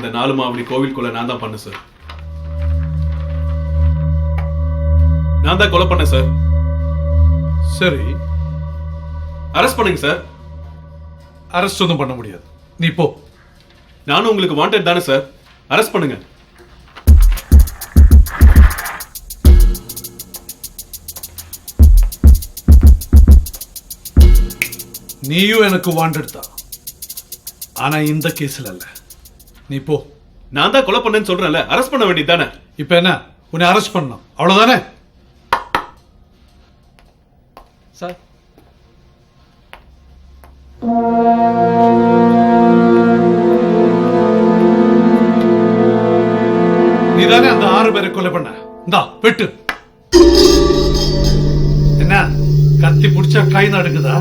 இந்த 4 மாவடி கோவில் கொலை நான் தான் பண்ணேன் சார். நான் தான் கொலை பண்ணேன் சார். சரி, அரெஸ்ட் பண்ணுங்க சார். அரெஸ்ட் ஒன்றும் பண்ண முடியாது, நீ போ. நானும் உங்களுக்கு வாண்டட் தானே சார், அரெஸ்ட் பண்ணுங்க. நீயும் எனக்கு வாண்டட் தான், ஆனா இந்த கேஸ்ல இல்ல. நீ போ. நான் தான் கொலை பண்ணேன்னு சொல்றேன்ல, அரெஸ்ட் பண்ண வேண்டியது தானே. இப்ப என்ன, உன்னை அரெஸ்ட் பண்ணணும் அவ்வளவுதானே? சார், நீதானே அந்த 6 பேரை கொலை பண்ண? இந்தா வெட்டு. என்ன கத்தி பிடிச்சா கை நடுங்குதா?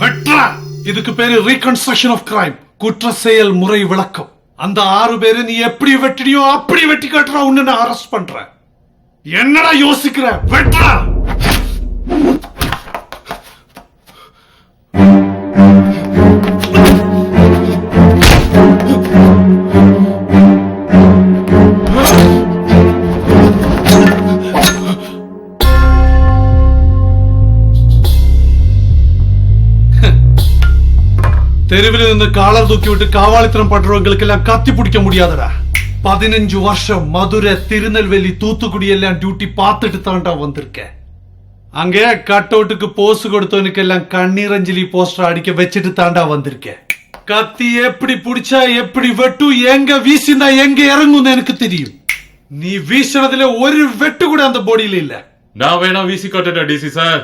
வெட்றா. இதுக்கு பேரு ரீகன்ஸ்ட்ரக்ஷன் ஆஃப் கிரைம், குற்ற செயல் முறை விளக்கம். அந்த 6 பேரை நீ எப்படி வெட்டினியோ அப்படி வெட்டி காட்டுறா. உன்னை நான் அரெஸ்ட் பண்றேன். என்னடா யோசிக்கிற? வெட்றா. தெருவில் இருந்து காலர் தூக்கி விட்டு காவாலித்தனம் பண்றவங்களுக்கு எல்லாம் கத்தி பிடிக்க முடியாதடா. 15 வருஷம் மதுரை, திருநெல்வேலி, தூத்துக்குடி எல்லாம் டியூட்டி பார்த்துட்டு தாண்டா வந்திருக்கேன். அங்கே கட் அவுட்டுக்கு போஸ் கொடுத்தவனுக்கு எல்லாம் கண்ணீரஞ்சலி போஸ்டர் அடிக்க வச்சுட்டு தாண்டா வந்திருக்கேன். கத்தி எப்படி பிடிச்சா எப்படி வெட்டும், எங்க வீசினா எங்க இறங்கும் எனக்கு தெரியும். நீ வீசினதுல ஒரு வெட்டு கூட அந்த பாடியில இல்ல. நான் வேணா வீசி காட்டுறேன் டிசி சார்.